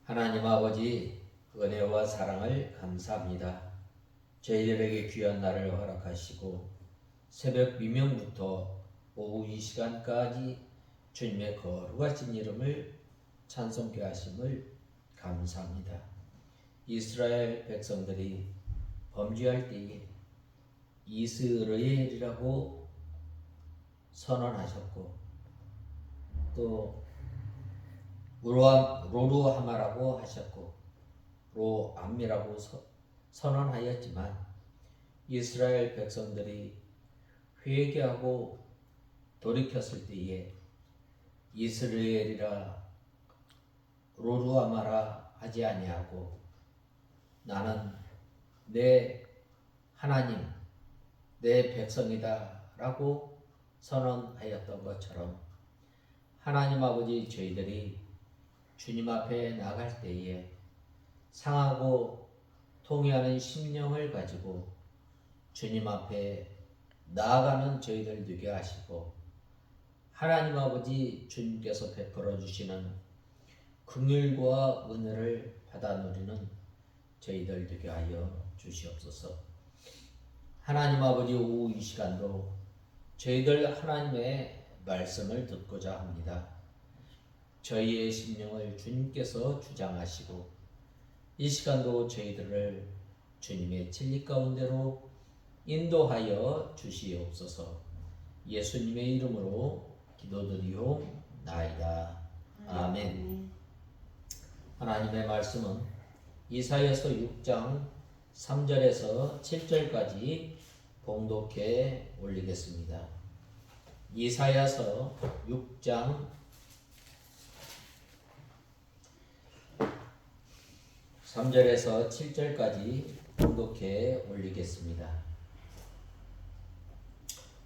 하나님 아버지 은혜와 사랑을 감사합니다. 저희들에게 귀한 날을 허락하시고 새벽 미명부터 오후 이 시간까지 주님의 거룩하신 이름을 찬송케 하심을 감사합니다. 이스라엘 백성들이 범죄할 때에 이스라엘이라고 선언하셨고 또 로루하마라고 하셨고 로암미라고 선언하였지만 이스라엘 백성들이 회개하고 돌이켰을 때에 이스라엘이라 로루하마라 하지 아니하고 나는 내 하나님 내 백성이다 라고 선언하였던 것처럼 하나님 아버지 저희들이 주님 앞에 나갈 때에 상하고 통회하는 심령을 가지고 주님 앞에 나아가는 저희들 되게 하시고 하나님 아버지 주님께서 베풀어 주시는 긍휼과 은혜를 받아 누리는 저희들 되게 하여 주시옵소서. 하나님 아버지 오후 이 시간도 저희들 하나님의 말씀을 듣고자 합니다. 저희의 심령을 주님께서 주장하시고 이 시간도 저희들을 주님의 진리 가운데로 인도하여 주시옵소서. 예수님의 이름으로 기도드리옵나이다. 아멘. 하나님의 말씀은 이사야서 6장 3절에서 7절까지 봉독해 올리겠습니다. 이사야서 6장 3절에서 7절까지 봉독해 올리겠습니다.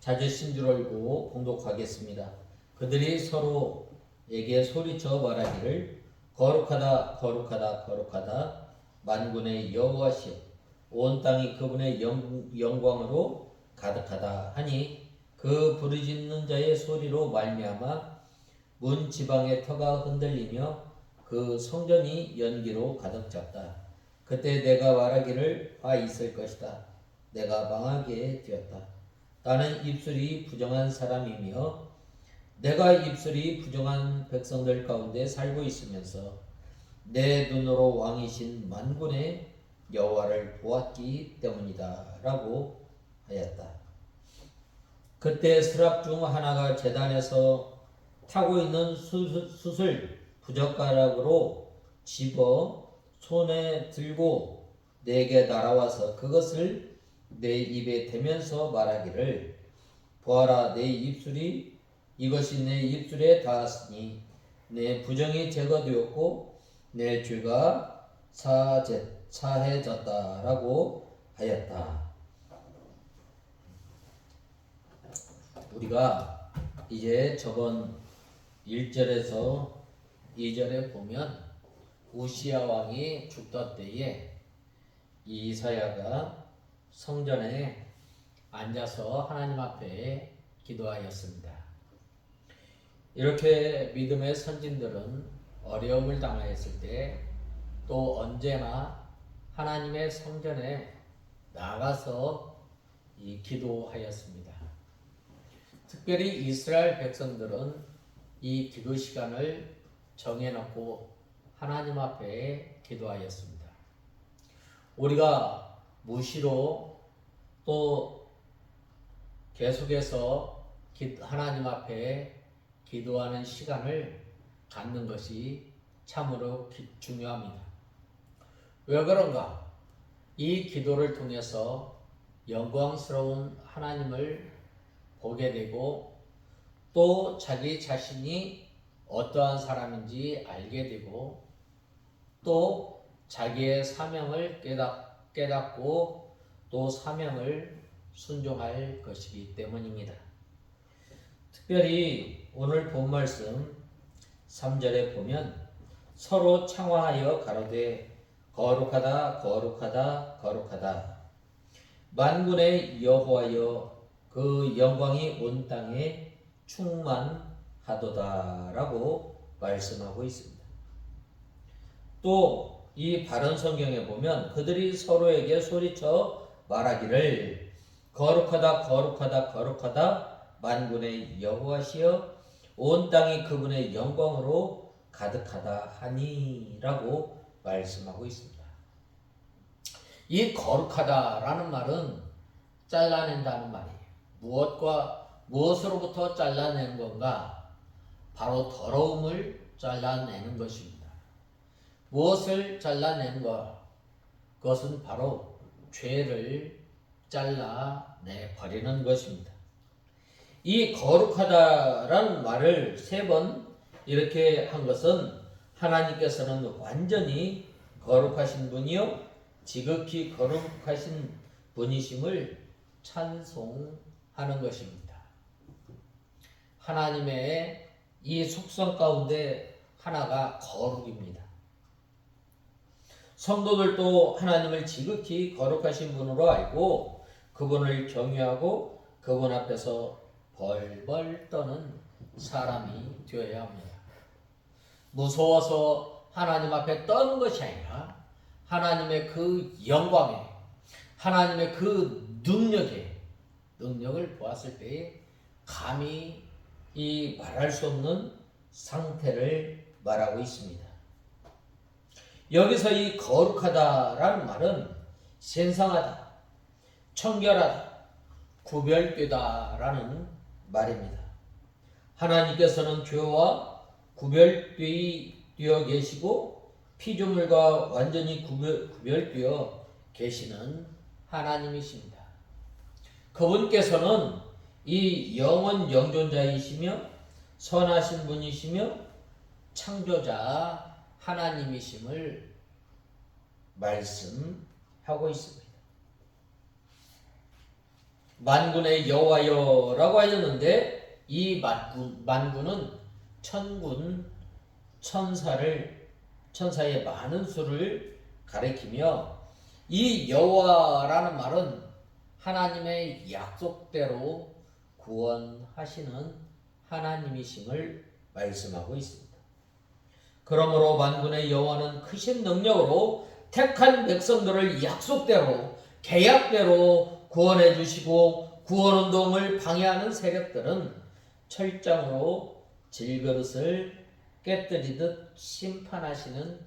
찾으신 줄 알고 봉독하겠습니다. 그들이 서로에게 소리쳐 말하기를 거룩하다 거룩하다 거룩하다 만군의 여호와시여 온 땅이 그분의 영광으로 가득하다 하니 그 부르짖는 자의 소리로 말미암아 문 지방의 터가 흔들리며 그 성전이 연기로 가득 찼다. 그때 내가 말하기를 화 있을 것이다. 내가 망하게 되었다. 나는 입술이 부정한 사람이며 내가 입술이 부정한 백성들 가운데 살고 있으면서 내 눈으로 왕이신 만군의 여호와를 보았기 때문이다 라고 하였다. 그때 스랍 중 하나가 제단에서 타고 있는 숯을 부젓가락으로 집어 손에 들고 내게 날아와서 그것을 내 입에 대면서 말하기를 보아라 내 입술이 이것이 내 입술에 닿았으니 내 부정이 제거되었고 내 죄가 사해졌다라고 하였다. 우리가 이제 저번 1절에서 2절에 보면 우시야 왕이 죽던 때에 이사야가 성전에 앉아서 하나님 앞에 기도하였습니다. 이렇게 믿음의 선진들은 어려움을 당하였을 때 또 언제나 하나님의 성전에 나가서 기도하였습니다. 특별히 이스라엘 백성들은 이 기도 시간을 정해놓고 하나님 앞에 기도하였습니다. 우리가 무시로 또 계속해서 하나님 앞에 기도하는 시간을 갖는 것이 참으로 중요합니다. 왜 그런가? 이 기도를 통해서 영광스러운 하나님을 보게 되고 또 자기 자신이 어떠한 사람인지 알게 되고 또 자기의 사명을 깨닫고 또 사명을 순종할 것이기 때문입니다. 특별히 오늘 본 말씀 3절에 보면 서로 창화하여 가로되 거룩하다 거룩하다 거룩하다 만군의 여호와여 그 영광이 온 땅에 충만하도다라고 말씀하고 있습니다. 또 이 바른 성경에 보면 그들이 서로에게 소리쳐 말하기를 거룩하다 거룩하다 거룩하다 만군의 여호와시여 온 땅이 그분의 영광으로 가득하다 하니라고 말씀하고 있습니다. 이 거룩하다라는 말은 잘라낸다는 말이에요. 무엇으로부터 잘라내는 건가? 바로 더러움을 잘라내는 것입니다. 무엇을 잘라내는 것? 그것은 바로 죄를 잘라내 버리는 것입니다. 이 거룩하다라는 말을 3번 이렇게 한 것은 하나님께서는 완전히 거룩하신 분이요 지극히 거룩하신 분이심을 찬송하는 것입니다. 하나님의 이 속성 가운데 하나가 거룩입니다. 성도들도 하나님을 지극히 거룩하신 분으로 알고 그분을 경외하고 그분 앞에서 벌벌 떠는 사람이 되어야 합니다. 무서워서 하나님 앞에 떠는 것이 아니라 하나님의 그 영광에 하나님의 그 능력을 보았을 때에 감히 이 말할 수 없는 상태를 말하고 있습니다. 여기서 이 거룩하다라는 말은 신성하다, 청결하다, 구별되다라는 말입니다. 하나님께서는 죄와 구별되어 계시고 피조물과 완전히 구별되어 계시는 하나님이십니다. 그분께서는 이 영원 영존자이시며 선하신 분이시며 창조자 하나님이심을 말씀하고 있습니다. 만군의 여호와여라고 하였는데 이 만군은 천군, 천사의 많은 수를 가리키며 이 여호와라는 말은 하나님의 약속대로 구원하시는 하나님이심을 말씀하고 있습니다. 그러므로 만군의 여호와는 크신 능력으로 택한 백성들을 약속대로 계약대로 구원해 주시고 구원운동을 방해하는 세력들은 철장으로 질그릇을 깨뜨리듯 심판하시는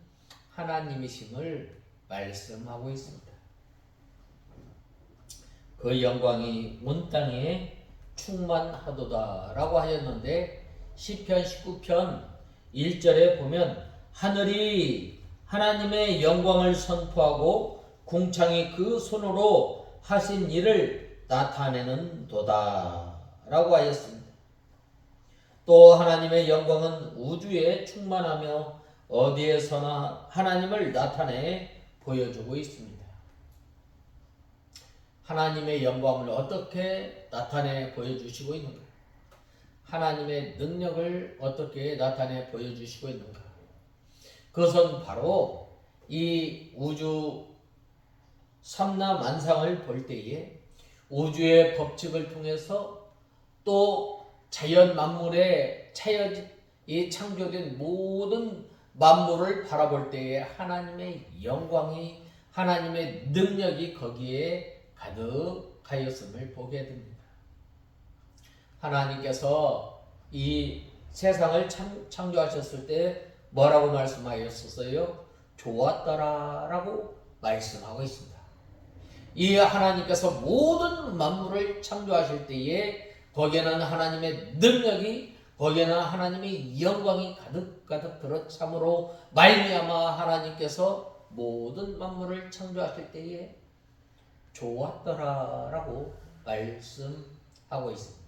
하나님이심을 말씀하고 있습니다. 그 영광이 온 땅에 충만하도다라고 하였는데 시편 19편 1절에 보면 하늘이 하나님의 영광을 선포하고 궁창이 그 손으로 하신 일을 나타내는 도다 라고 하였습니다. 또 하나님의 영광은 우주에 충만하며 어디에서나 하나님을 나타내 보여주고 있습니다. 하나님의 영광을 어떻게 나타내 보여주시고 있는가? 하나님의 능력을 어떻게 나타내 보여주시고 있는가? 그것은 바로 이 우주 삼라만상을 볼 때에 우주의 법칙을 통해서 또 자연 만물에 창조된 모든 만물을 바라볼 때에 하나님의 영광이 하나님의 능력이 거기에 가득하였음을 보게 됩니다. 하나님께서 이 세상을 창조하셨을 때 뭐라고 말씀하셨어요? 좋았더라라고 말씀하고 있습니다. 이 하나님께서 모든 만물을 창조하실 때에 거기에는 하나님의 능력이 거기에는 하나님의 영광이 가득가득 들어참으로 말미암아 하나님께서 모든 만물을 창조하실 때에 좋았더라라고 말씀하고 있습니다.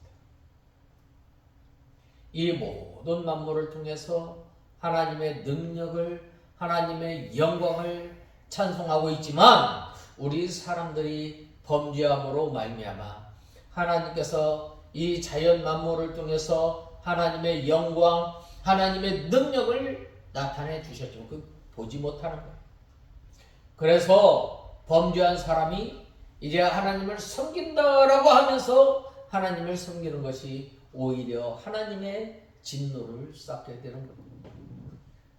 이 모든 만물을 통해서 하나님의 능력을 하나님의 영광을 찬송하고 있지만 우리 사람들이 범죄함으로 말미암아 하나님께서 이 자연 만물을 통해서 하나님의 영광 하나님의 능력을 나타내 주셨지만 보지 못하는 거예요. 그래서 범죄한 사람이 이제 하나님을 섬긴다라고 하면서 하나님을 섬기는 것이 오히려 하나님의 진노를 쌓게 되는 겁니다.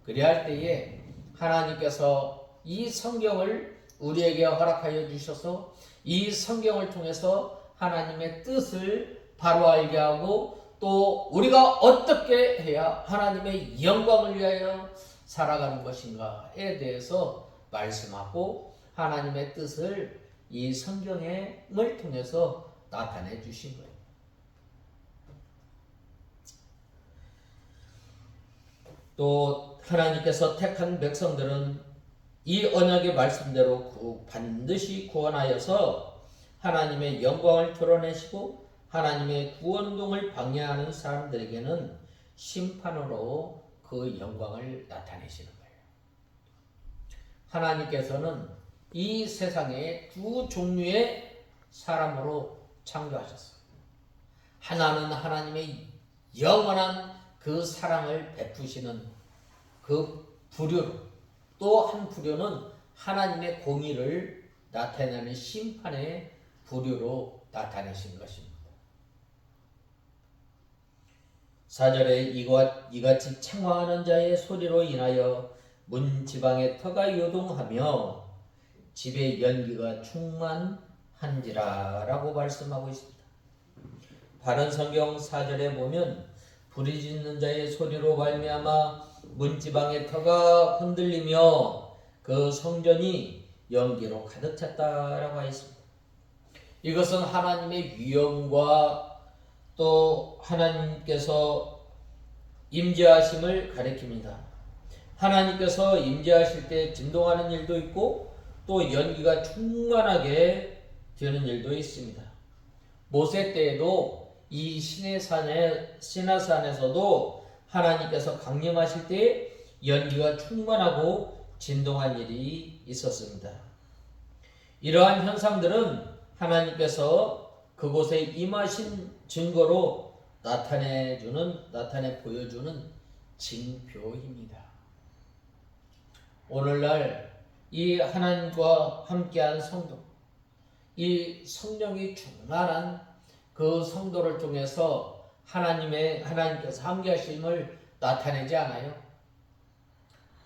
그래야 할 때에 하나님께서 이 성경을 우리에게 허락하여 주셔서 이 성경을 통해서 하나님의 뜻을 바로 알게 하고 또 우리가 어떻게 해야 하나님의 영광을 위하여 살아가는 것인가에 대해서 말씀하고 하나님의 뜻을 이 성경을 통해서 나타내 주신 거예요. 또 하나님께서 택한 백성들은 이 언약의 말씀대로 반드시 구원하여서 하나님의 영광을 드러내시고 하나님의 구원동을 방해하는 사람들에게는 심판으로 그 영광을 나타내시는 거예요. 하나님께서는 이 세상에 두 종류의 사람으로 창조하셨어요. 하나는 하나님의 영원한 그 사랑을 베푸시는 그 부류로, 또 한 부류는 하나님의 공의를 나타내는 심판의 부류로 나타내신 것입니다. 4절에 이같이 창왕하는 자의 소리로 인하여 문 지방의 터가 요동하며 집에 연기가 충만한지라 라고 말씀하고 있습니다. 바른 성경 4절에 보면 불이 짓는 자의 소리로 말미암아 문지방의 터가 흔들리며 그 성전이 연기로 가득 찼다라고 하여 있습니다. 이것은 하나님의 위엄과 또 하나님께서 임재하심을 가리킵니다. 하나님께서 임재하실 때 진동하는 일도 있고 또 연기가 충만하게 되는 일도 있습니다. 모세 때에도 이 시내산에서도 하나님께서 강림하실 때 연기가 충만하고 진동한 일이 있었습니다. 이러한 현상들은 하나님께서 그곳에 임하신 증거로 나타내 보여주는 징표입니다. 오늘날 이 하나님과 함께한 성도, 이 성령이 충만한 그 성도를 통해서 하나님께서 함께하심을 나타내지 않아요?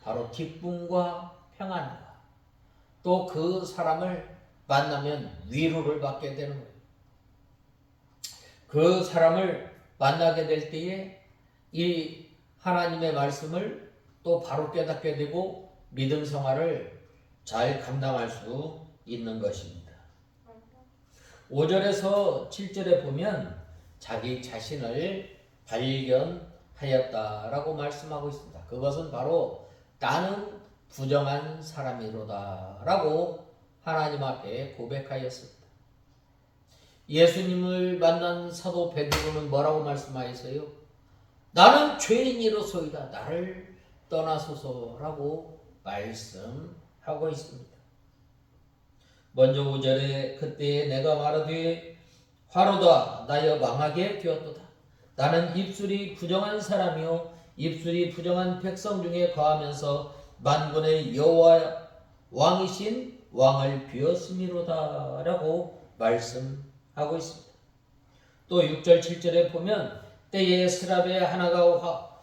바로 기쁨과 평안과 또 그 사람을 만나면 위로를 받게 되는 거예요. 그 사람을 만나게 될 때에 이 하나님의 말씀을 또 바로 깨닫게 되고 믿음 생활을 잘 감당할 수 있는 것입니다. 5절에서 7절에 보면 자기 자신을 발견하였다라고 말씀하고 있습니다. 그것은 바로 나는 부정한 사람이로다 라고 하나님 앞에 고백하였습니다. 예수님을 만난 사도 베드로는 뭐라고 말씀하였어요? 나는 죄인이로소이다. 나를 떠나소서라고 말씀하고 있습니다. 먼저 5절에 그때에 내가 말하되 화로다 나여 망하게 되었도다. 나는 입술이 부정한 사람이요 입술이 부정한 백성 중에 거하면서 만군의 여호와 왕이신 왕을 비었음이로다 라고 말씀하고 있습니다. 또 6절 7절에 보면 때에 스랍의 하나가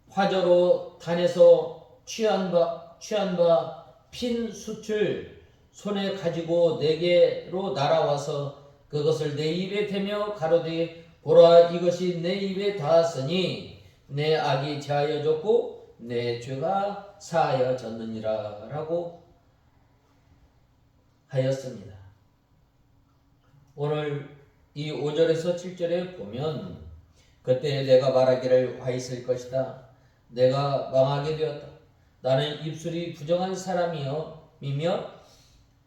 화저로 단에서 취한 바 핀 숯을 손에 가지고 내게로 날아와서 그것을 내 입에 대며 가로되 보라 이것이 내 입에 닿았으니 내 악이 제하여졌고 내 죄가 사하여졌느니라 라고 하였습니다. 오늘 이 5절에서 7절에 보면 그때 내가 말하기를 화 있을 것이다. 내가 망하게 되었다. 나는 입술이 부정한 사람이며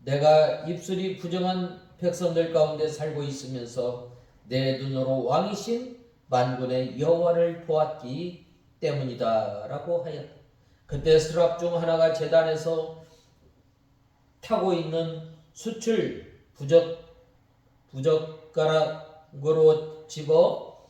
내가 입술이 부정한 백성들 가운데 살고 있으면서 내 눈으로 왕이신 만군의 여호와를 보았기 때문이다 라고 하였다. 그때 스랍 중 하나가 제단에서 타고 있는 숯을 부젓가락으로 집어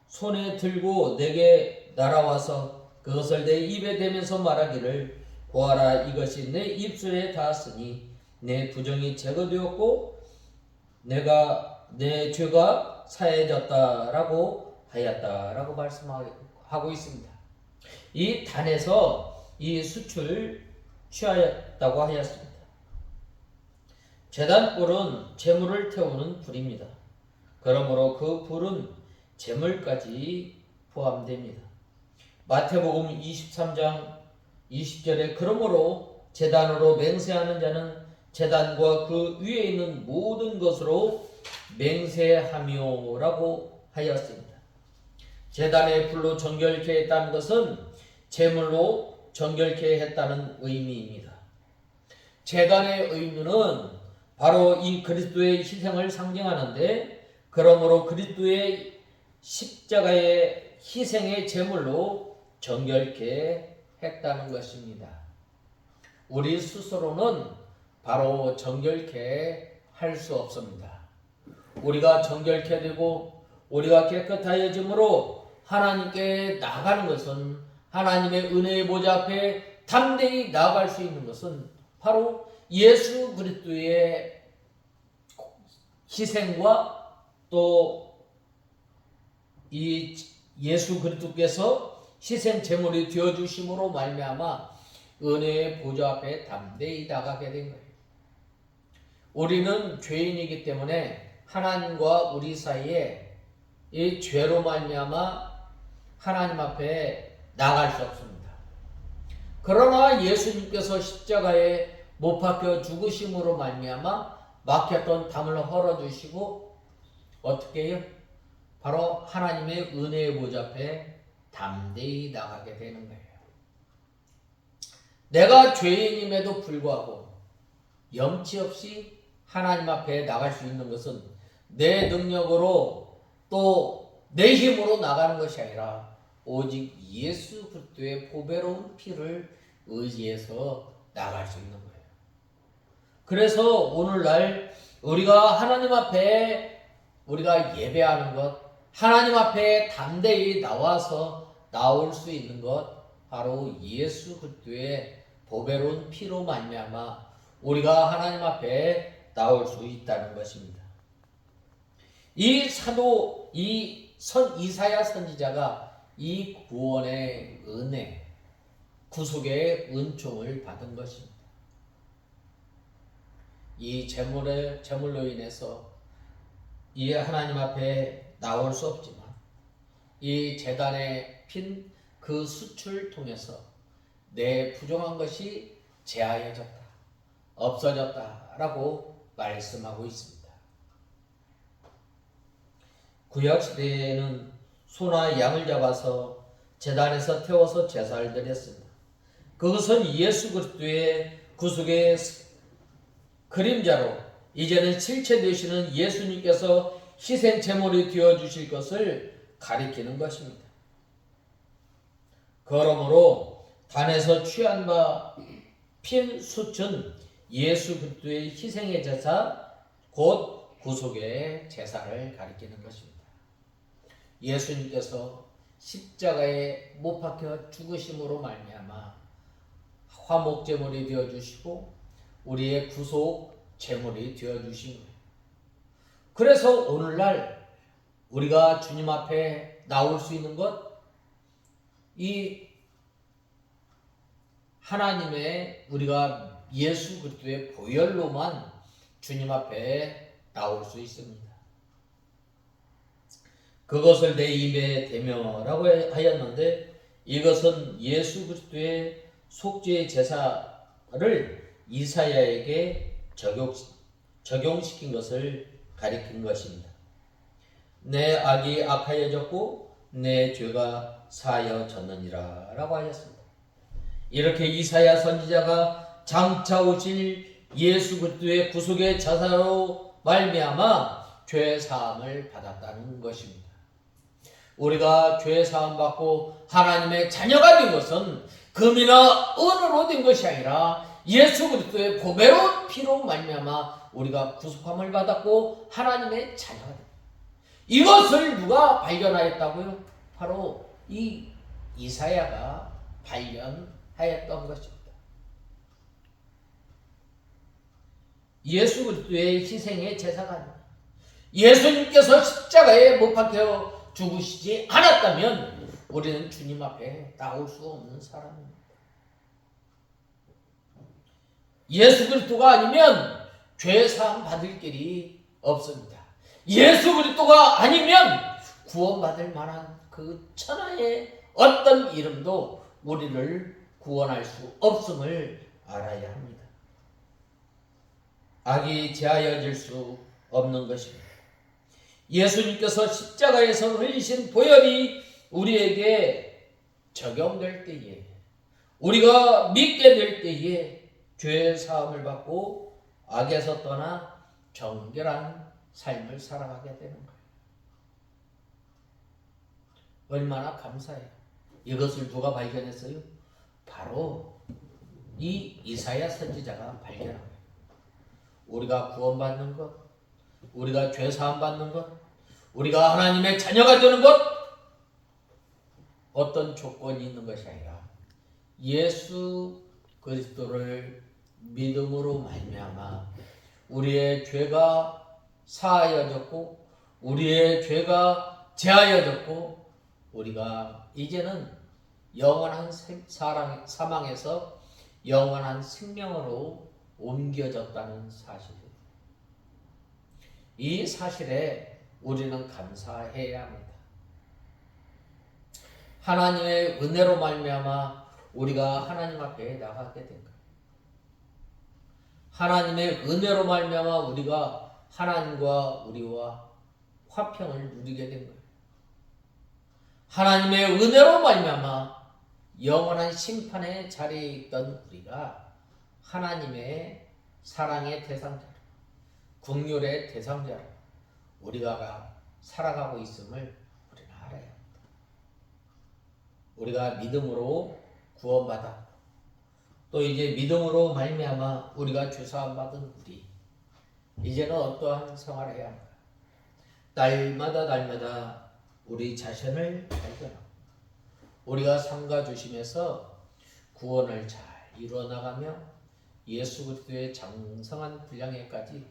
손에 들고 내게 날아와서 그것을 내 입에 대면서 말하기를 보아라 이것이 내 입술에 닿았으니 내 부정이 제거되었고 내 죄가 사해졌다라고 하였다라고 말씀하고 있습니다. 이 단에서 이 숯을 취하였다고 하였습니다. 제단불은 제물을 태우는 불입니다. 그러므로 그 불은 제물까지 포함됩니다. 마태복음 23장 20절에 그러므로 제단으로 맹세하는 자는 제단과 그 위에 있는 모든 것으로 맹세하며라고 하였습니다. 제단의 불로 정결케 했다는 것은 제물로 정결케 했다는 의미입니다. 제단의 의미는 바로 이 그리스도의 희생을 상징하는데, 그러므로 그리스도의 십자가의 희생의 제물로 정결케 했다는 것입니다. 우리 스스로는 바로 정결케 할 수 없습니다. 우리가 정결케 되고 우리가 깨끗하여짐으로 하나님께 나가는 것은, 하나님의 은혜의 보좌 앞에 담대히 나아갈 수 있는 것은 바로 예수 그리스도의 희생과 또 이 예수 그리스도께서 희생 제물이 되어 주심으로 말미암아 은혜의 보좌 앞에 담대히 나가게 된 거예요. 우리는 죄인이기 때문에 하나님과 우리 사이에 이 죄로 말미암아 하나님 앞에 나갈 수 없습니다. 그러나 예수님께서 십자가에 못 박혀 죽으심으로 말미암아 막혔던 담을 헐어주시고 어떻게 해요? 바로 하나님의 은혜의 보좌 앞에 담대히 나가게 되는 거예요. 내가 죄인임에도 불구하고 염치 없이 하나님 앞에 나갈 수 있는 것은 내 능력으로 또 내 힘으로 나가는 것이 아니라 오직 예수 그리스도의 보배로운 피를 의지해서 나갈 수 있는 거예요. 그래서 오늘날 우리가 하나님 앞에 우리가 예배하는 것, 하나님 앞에 담대히 나와서 나올 수 있는 것, 바로 예수 그리스도의 보배로운 피로 말미암아 우리가 하나님 앞에 나올 수 있다는 것입니다. 이 사도 이사야 선지자가 이 구원의 은혜, 구속의 은총을 받은 것입니다. 이 제물로 인해서 이 하나님 앞에 나올 수 없지만 이 제단에 핀 그 숯을 통해서 내 부정한 것이 제하여졌다, 없어졌다라고 말씀하고 있습니다. 구약시대에는 소나 양을 잡아서 제단에서 태워서 제사를 드렸습니다. 그것은 예수 그리스도의 구속의 그림자로 이제는 실체 되시는 예수님께서 희생 제물이 되어 주실 것을 가리키는 것입니다. 그러므로 단에서 취한 바 핀 숯은 예수 그리스도의 희생의 제사, 곧 구속의 제사를 가리키는 것입니다. 예수님께서 십자가에 못 박혀 죽으심으로 말미암아 화목 제물이 되어 주시고 우리의 구속 제물이 되어 주신 거예요. 그래서 오늘날 우리가 주님 앞에 나올 수 있는 것, 이 하나님의 우리가 예수 그리스도의 보혈로만 주님 앞에 나올 수 있습니다. 그것을 내 입에 대며라고 하였는데, 이것은 예수 그리스도의 속죄의 제사를 이사야에게 적용시킨 것을 가리킨 것입니다. 내 악이 악하여졌고 내 죄가 사하여졌느니라 라고 하였습니다. 이렇게 이사야 선지자가 장차 오실 예수 그리스도의 구속의 제사로 말미암아 죄 사함을 받았다는 것입니다. 우리가 죄 사함 받고 하나님의 자녀가 된 것은 금이나 은으로 된 것이 아니라 예수 그리스도의 보배로운 피로 말미암아 우리가 구속함을 받았고 하나님의 자녀가 됩니다. 이것을 누가 발견하였다고요? 바로 이 이사야가 발견하였던 것입니다. 예수 그리스도의 희생의 제사가 아닙니다. 예수님께서 십자가에 못 박혀 죽으시지 않았다면 우리는 주님 앞에 나올 수 없는 사람입니다. 예수 그리스도가 아니면 죄 사함 받을 길이 없습니다. 예수 그리스도가 아니면 구원받을 만한 그 천하의 어떤 이름도 우리를 구원할 수 없음을 알아야 합니다. 악이 제하여질 수 없는 것입니다. 예수님께서 십자가에서 흘리신 보혈이 우리에게 적용될 때에, 우리가 믿게 될 때에 죄 사함을 받고 악에서 떠나 정결한 삶을 살아가게 되는 거예요. 얼마나 감사해요. 이것을 누가 발견했어요? 바로 이 이사야 선지자가 발견한 거예요. 우리가 구원받는 것, 우리가 죄 사함 받는 것, 우리가 하나님의 자녀가 되는 것, 어떤 조건이 있는 것이 아니라 예수 그리스도를 믿음으로 말미암아 우리의 죄가 사하여졌고 우리의 죄가 제하여졌고 우리가 이제는 영원한 사망에서 영원한 생명으로 옮겨졌다는 사실입니다. 이 사실에 우리는 감사해야 합니다. 하나님의 은혜로 말미암아 우리가 하나님 앞에 나가게 된 거예요. 하나님의 은혜로 말미암아 우리가 하나님과 우리와 화평을 누리게 된 거예요. 하나님의 은혜로 말미암아 영원한 심판의 자리에 있던 우리가 하나님의 사랑의 대상자로, 긍휼의 대상자로 우리가 살아가고 있음을 우리는 알아야 합니다. 우리가 믿음으로 구원받아 또 이제 믿음으로 말미암아 우리가 죄사함 받은 우리, 이제는 어떠한 생활을 해야 합니까? 날마다 우리 자신을 발견하고 우리가 삼가 주심에서 구원을 잘 이루어 나가며 예수 그리스도의 장성한 분량에까지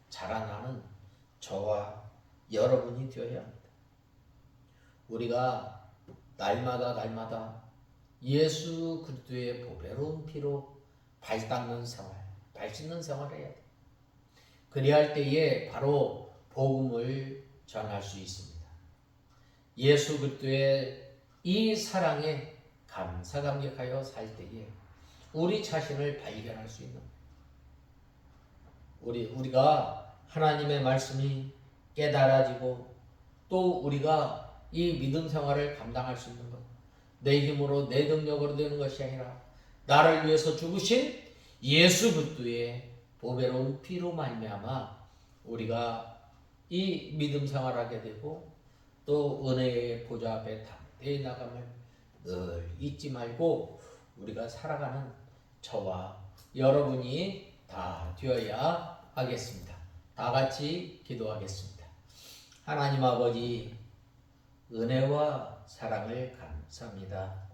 자라나는 저와 여러분이 되어야 합니다. 우리가 날마다 예수 그리스도의 보배로운 피로 발 닦는 생활, 발 씻는 생활을 해야 돼. 그래야 할 때에 바로 복음을 전할 수 있습니다. 예수 그리스도의 이 사랑에 감사감격하여 살 때에 우리 자신을 발견할 수 있는 우리가 하나님의 말씀이 깨달아지고 또 우리가 이 믿음 생활을 감당할 수 있는 것, 내 힘으로 내 능력으로 되는 것이 아니라 나를 위해서 죽으신 예수 그리스도의 보배로운 피로 말미암아 우리가 이 믿음 생활하게 되고 또 은혜의 보좌 앞에 담대히 나감을 늘 잊지 말고 우리가 살아가는 저와 여러분이 다 되어야 하겠습니다. 다 같이 기도하겠습니다. 하나님 아버지, 은혜와 사랑을 감사합니다.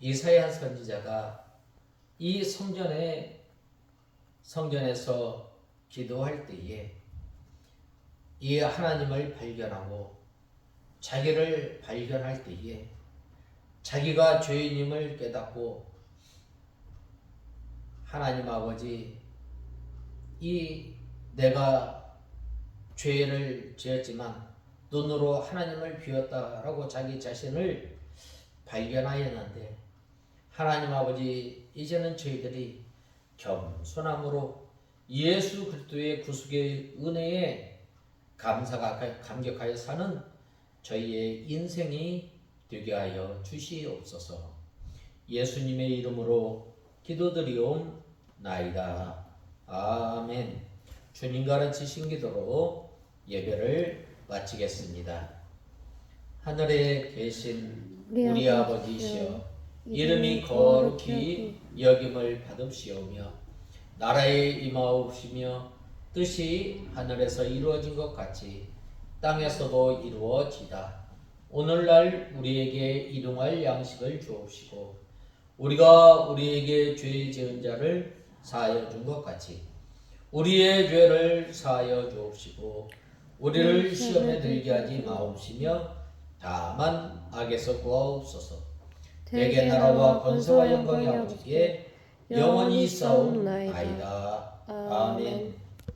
이사야 선지자가 이 성전에서 기도할 때에 이 하나님을 발견하고 자기를 발견할 때에 자기가 죄인임을 깨닫고 하나님 아버지, 이 내가 죄를 지었지만 눈으로 하나님을 비웠다라고 자기 자신을 발견하였는데 하나님 아버지, 이제는 저희들이 겸손함으로 예수 그리스도의 구속의 은혜에 감격하여 사는 저희의 인생이 되게 하여 주시옵소서. 예수님의 이름으로 기도드리옵나이다. 아멘. 주님 가르치신 기도로 예배를 마치겠습니다. 하늘에 계신 우리 아버지시여, 이름이 거룩히 여김을 받으시오며 나라에 임하옵시며 뜻이 하늘에서 이루어진 것 같이 땅에서도 이루어지다. 오늘날 우리에게 일용할 양식을 주옵시고 우리가 우리에게 죄 지은 자를 사하여 준 것 같이 우리의 죄를 사하여 주옵시고 우리를 시험에 들게 하지 마옵시며 다만 악에서 구하옵소서. 내게 나라와 권세와 영광이 아버지께 영원히 있사옵나이다. 아멘.